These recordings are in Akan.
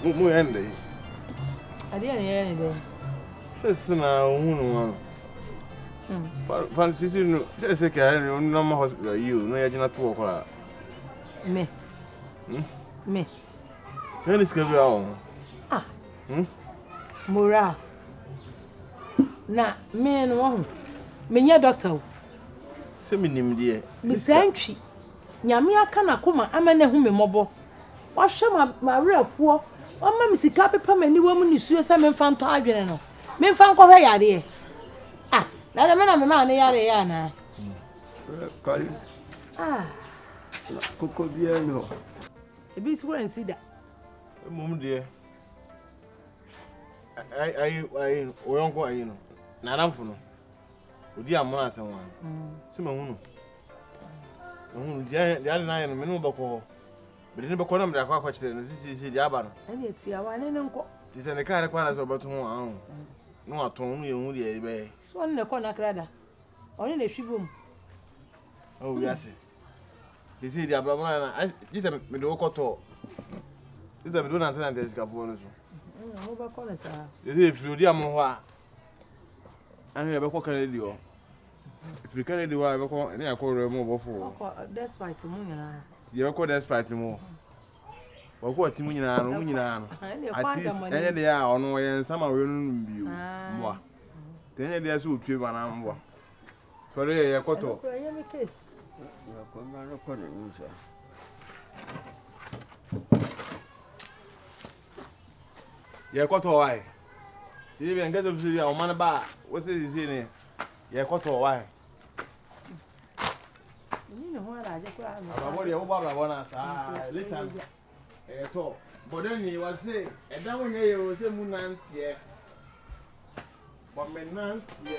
mu ende. Ade na ye ne de. Sesina hunu no. Fancy no, say ka no ma hospital you no ya gina to okora. Me. Then is give you Mura. Na me no wo. Me nya doctor. Se me nim de. Me santwi. Nyame aka na koma amane hu me mobo. Wa hwe ma repo. Wa ma me sika pepa mani wa mu ni suo se me mfa nto adwene no. Me mfa nkọ hwe yare. Na me ma ne yare ya na. Kali. Koko bia no. Ebi si won sida. Mum de. Ai oyonko ayi no. Na namfo no. Odi amona asem wa. Se ma hunu. Dia na ayi no me no bako. Bede ne bako na me akwa akwa chire no sisi dia aba no. Ani eti awa ne nko. Ti se ne ka re kwa na so beto ho ahun. No aton no ye hu de be. So ne ko na krada. Oni na hwibom. Oh yes. They say dia aba na just me do koto. This me do na tell and ska fo no so. Ho ba ko na sa. They say if you dia mo ho a. An he be ko kan di o. If you can do wa be ko na akọ mo bofo. Despite mu nyina. Ye ko despite mo. Wa ko ati mu nyina no. At least enye de ya ono ye nsama we no bio. Mwa. Tenye de so otwe ba na mwa. Sori ye koto. Ye me case. Ya ko ma no ko ne nsa. Ye koto why? Did you get up to the man ba? What's this in? Ye koto why? Ni no ho ara je kwa na. Ababo ye wo ba na sa later. To. But then he was say, e da won ye o se mu nantie. But me nantie.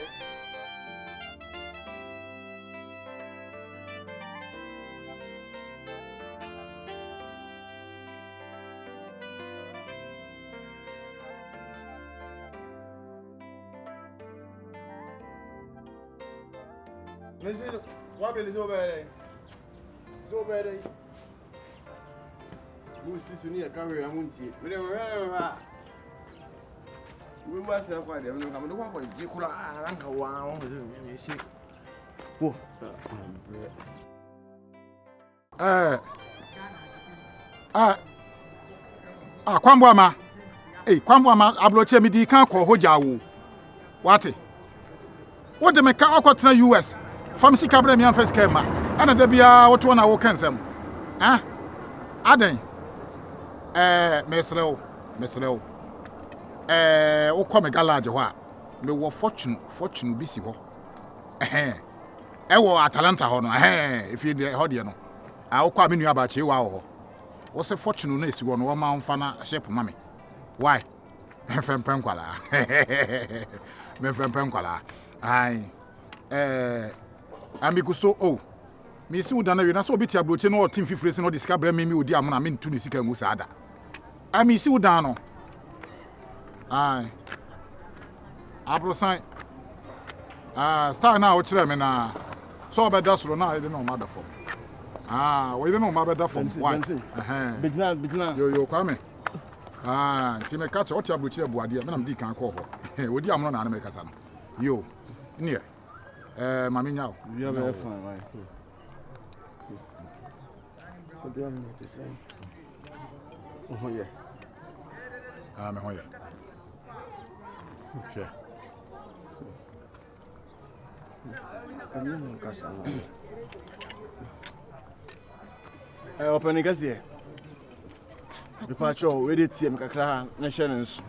Listen, what is over there? It's over there. You see, you carry a munti. We were saying, "Why they don't come to work with Jikula and Ranka one with him?" Kwambwama. Kwambwama abroche mi di kan ko hoja wo. Wate. What de me ka akotena US. Famsi kabre mi anfes kema. Ana da bia woto na wo kansam. Aden. Mesrew. Wo come garage ho a. Me wo fortune bi si ho. Wo Atalanta ho no. If you ho de no. Wo kwa me nua ba che wa ho. Wo se fortune na esi ho no wo ma mfa na ship mame. Why? Me fempen kwala. Ai. Amikuso me si udana we na so obiti abroche no team fifure se no de sika bra me odi amona me ntu ne sika ngu saada. Ami si udana no. Ai. Abrosan. Star na o kire me na so obeda soro na e de no mother for. We de no mother for. Why? Bigina. Yo kwa me. Ti me catch o ti abroche abuade me na me di kan ko ho. Odi amona na me kasa no. Yo. Near. Mami nyao. You have a fun, right? What do you want to say? Oh yeah. Me hoya. Okay. Ani kasa. Open gas here. The patrol we dey tie me kakra na hye ne nso.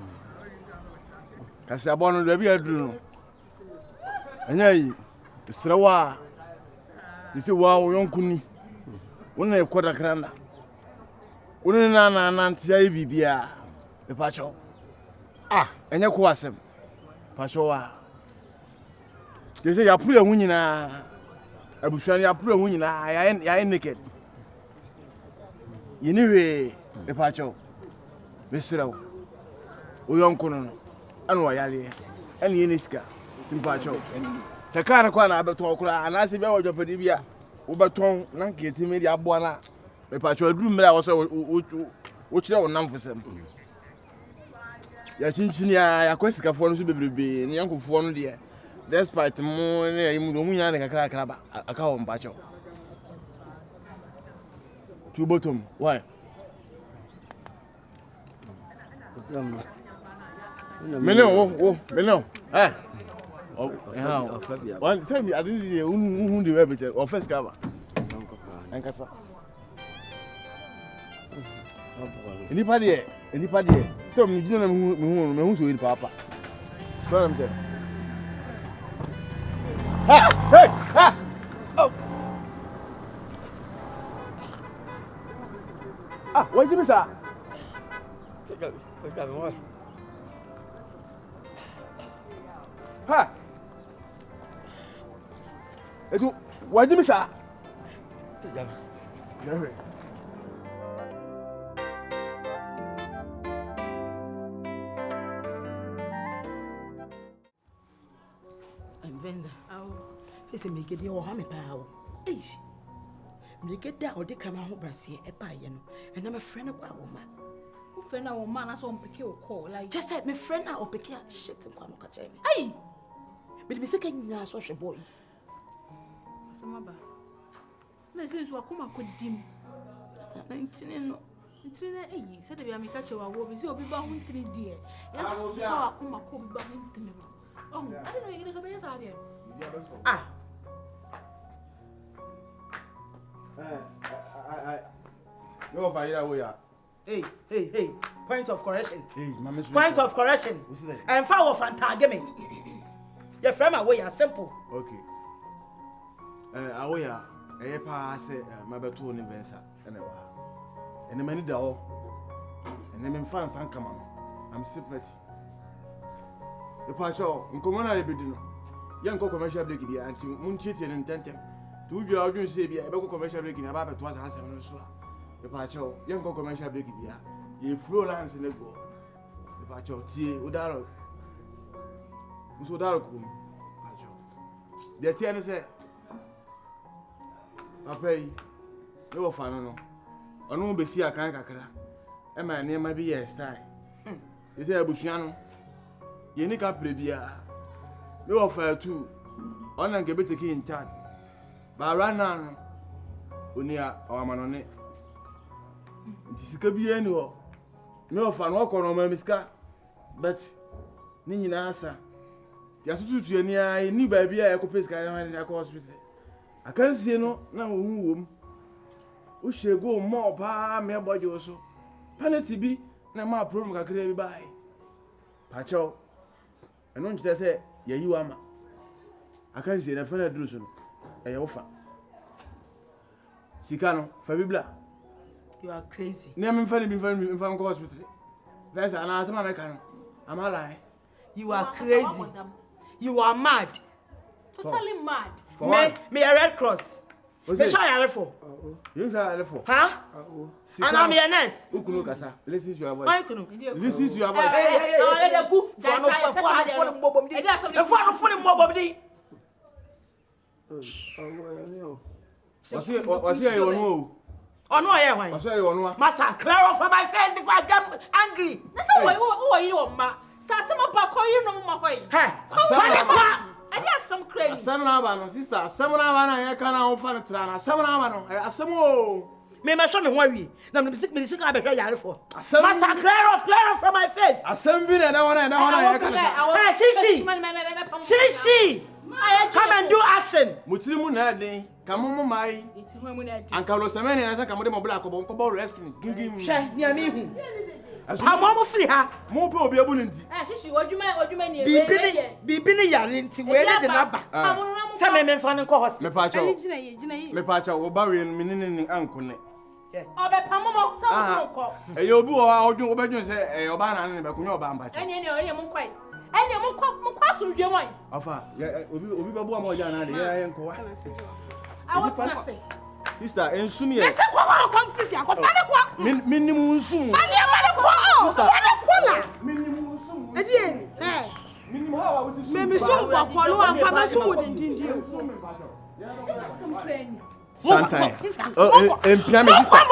Kasa abono da bi aduru no. Anya yi srewa. Disi wa oyonkuni. Wona ekoda kranda. Wona na ntia yi bibia. The patrol. Anya ko asem. Patrol wa. Disi ya puru ehun nyina. Abusuan ya puru ehun nyina ya naked. Yiniwe the patrol. Besrew. Oyonkuno no. Anu wa yale. Eni yeniska. Timpacho. Sekana kwa na abeton okura anase bia wodwopadi bia wo beton na nketi me dia boa na mepacho aduru mra wo so wokyerɛ wo nam fosɛm ya chinchini ya kwesika fo no so bebrebe ne yankofo no de despite mo ne yimu do munya ne kakra ba aka wo mpacho two bottom why Meno eh one say me I didn't who the web say first cover enkasa Anybody there? So me do me hu so in papa. So am say. Hey! Oh. What you say? Forget what? Ha. Etu, what you say? Yeah. Ese me gede wo ha me pa wo me gede a odi kama ho brase e pa ye no e na me friend kwa wo ma wo friend na wo ma na so mpeke wo call like just say me friend na opeke shit kwa no ka che me ai me se ka nyina so hwe boy asama ba na sensu akoma kodim start 19 no ntrina eyi se de bia me ka che wa wo bi se obi ba ho ntri die ya so akoma ko bi ba ho ntri no oh I don't know you so be yes ade No fire way. Hey. Point of correction. Hey, mama. Point of correction. What's that? And far off and tag me. Your friend away are simple. Okay. Awoya, pa say my beto ni vensa. And the many da and them fans and come on. I'm sympathy. The pacho, nkomona lebedino. Yanko commercial break bi anti munchiti ne ntentem. Tu bi odun se bi e be commercial break ni aba beto asem no so. The pacho, yanko commercial break bi ye flow lines ne go. The pacho tie udaro. Muso udaro kum. Pacho. The tie ne say papa yi no wo fa no. Onu be si akan kakra. E ma ne ma bi ye style. Ye say abushia no. Ye ni ka prebia. Me offer too. On and get taking in charge. But right now, Unia or Manone. This could be anywhere. Me offer no corner, my miska. But Nina answer. Yasutu to any new baby, I could pay Sky and I hospital. I can't see no womb. We shall go more by me body also. Penalty be no more problem I could buy. Pacho. I don't just say. Yeah, you are. I can't see the fellow Druson. I offer. Sicano, Fabibla. You are crazy. Name in from hospital. There's an answer, my can. I'm alive. You are crazy. You are mad. Totally mad. Me a Red Cross. Me try for. You try for. Huh? And I'm a nurse. Ukuno kasa. Listen to your voice. Listen to your voice. Let the go. What's here you know? Oh no, I want. What's here you know? Master, clear off from my face before I get angry. That's why you ma. Sa some ba ko you no ma hoy. Hey, I just some crazy. Samana ba sister, samana ba na ya kana on fa ntra na samana ba no. Asemo. Me show me one way. Na me sick I be yare for. Master, clear off from my face. Assembly na ya kana. Hey, Shishi. Come and do action. Mutirimu na den. Kamomo mai. Ankalo semene na saka mode mobile akobo nkobo wrestling. Gingim. Hwe, ni ami hu. Amomo free ha. Mo pe obi abu nti. Shishi odwuma ni Bibi ni yare nti we ne de na ba. Sa me mfa ne ko hospital. Me pa cho. Me pa cho wo ba we mi ni ankone. Obe pamomo sa wo ko. E obi wo odwun obedwun se oba na ne be kunyo oba mpa cho. Ene mo kwai. Ene mo kwa so dwe mo. Afa, obi babu am oja na de ye nko wa. I want to say. Sister, ensum ye. Ese kwa fifi akwa fa ne kwa. Minimum nsum. Fa ne ma ne kwa. Fa ne kwa la. Minimum nsum. Edi minimum how was it? Me mi so kwa kwa lo anka me so wodindindi. Some train. Sometime. Oh, empia me sister.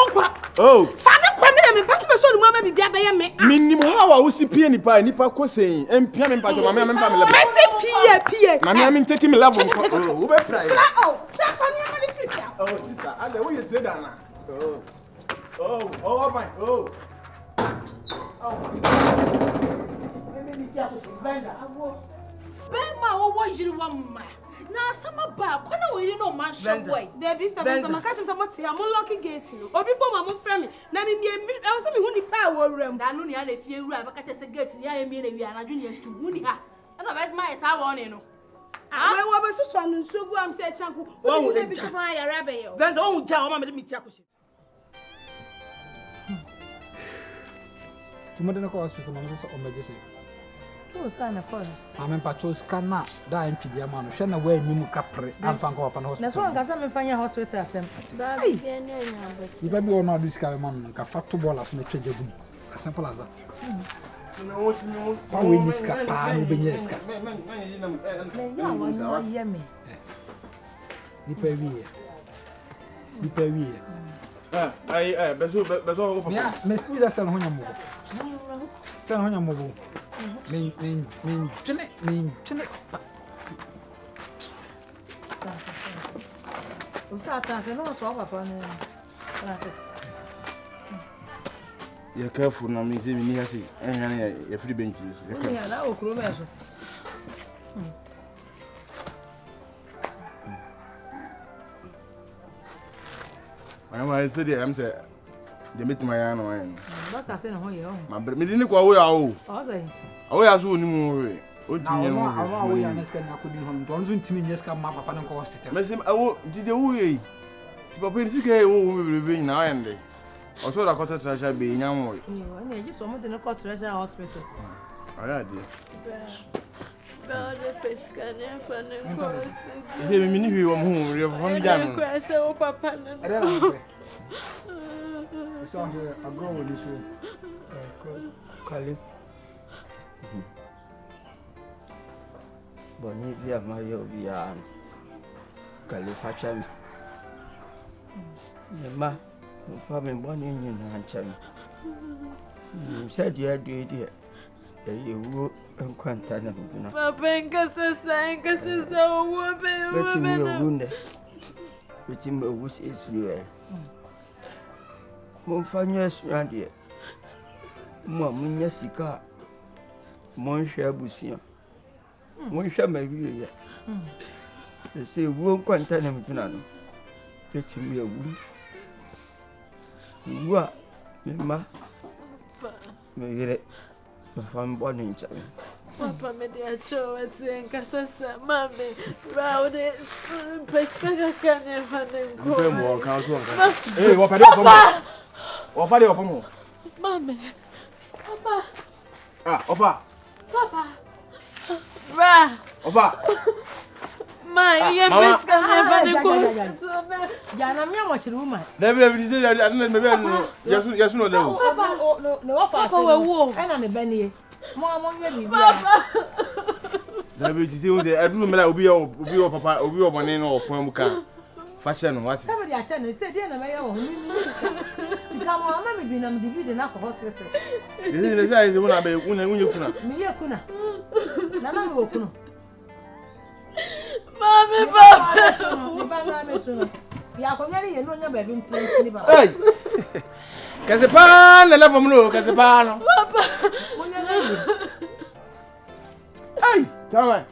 Oh. Fa ne kwa me me pese me so no ma bibia be ye me minnim how a wo si pie nipa nipa ko sen empia me mpa to mama me mfa me level Pese pie mama me take me level wo be try Shafani amali free. oh sister ale wo ye trader na oh fine oh Bema wo yiri wa mma na sama ba ko na wo yiri no man show boy There be stop some catch some what am unlocking gate no obi bom am frame me na me e so me hu ni pa wo wram da no ni ala fie wura ba ka chese gate ni ya mi na wi anadwo ni antu hu ni ha na ba ma esa wo ne no we wo be so so anu nsogu am se chanku wo hu bi so fa ya rabe yo Benza o hu ja o ma me ti akoshi Tomorrow na hospital mama say emergency. to sa na for Mama patrol scanner da MPD ama no hwe na wa animu kapre amfa nko papa na na so hospital. nka sa me fanya hospital asem Ba bi ene nya bet. Iba bi ono adu sika ma no ka fato ball aso na twege gum. As simple as that. How we miss ka pa no be nyeska. na wa ye me Nipa wi. ai beso go papa Me squeeze asta no honya mo. Sta no honya mo. Men chene. o sa ta se no so papa ne you careful na me say me ni hasi enhane ya free bench so ya na o kuro me so I said I'm say they meet my yan one ba ka se na ho ye o ma me di ni kwa wo ya o o say awo ya so ni mu we o Na tinye ono mu awo ya neska na kodi ho ndo nzo ntimi nyeska ma papa na nko hospital. me say awo dide wo ye ti papa ni sika wo wo me be na ayende o so da ko tata sha be nya mo ni wa ni ji so mo de ko treasure hospital aya de Ba de pescane fa ne ko hospital. ide me ni hwi wo mo re papa ni ja Ko ese o papa na. Ere na nko. So agro wo ni so. Kali. Boni bia mayo bia. Kali fachami. Ma, fa me boni nyi na nchami. Said you do it. You enquanta na buna. Papa nkasa wo be Let me wound. Let him wish is you. Mon fanya suande. Mo munya sika. Mon hwe abusia. Mon hwe mawie ya. Se wo kwanta na mtuna no. Let me wu. Wa me me yere. Me fam boni ncha. Papa me de acho ati nkasa mame. Ba de pesca kane fa ne ko. mpe mo kan so kan wo pade wo mo wo fa de wo mo Mame. Papa. ofa Ba. ofa Ma ye pesca ne fa ne ko. ya na me mo chiri woman David say that I don't know yasu no lewo papa no wa fa Papa we wo. e na ne benie mo ye bi David say o say aduru me la obi o papa obi o bone no ofan mu ka fashion no what somebody a channel say dey na me ye wo sika mo ama me bi na me di na ko hospital this say say una be una unye kuna me ye kuna na na me wo kuna Mame papa. ni ba na me so no ya ko nyari ye no nya ba bi ntini ba hey kase pa na level mu no kase pa no mo nya na hey come on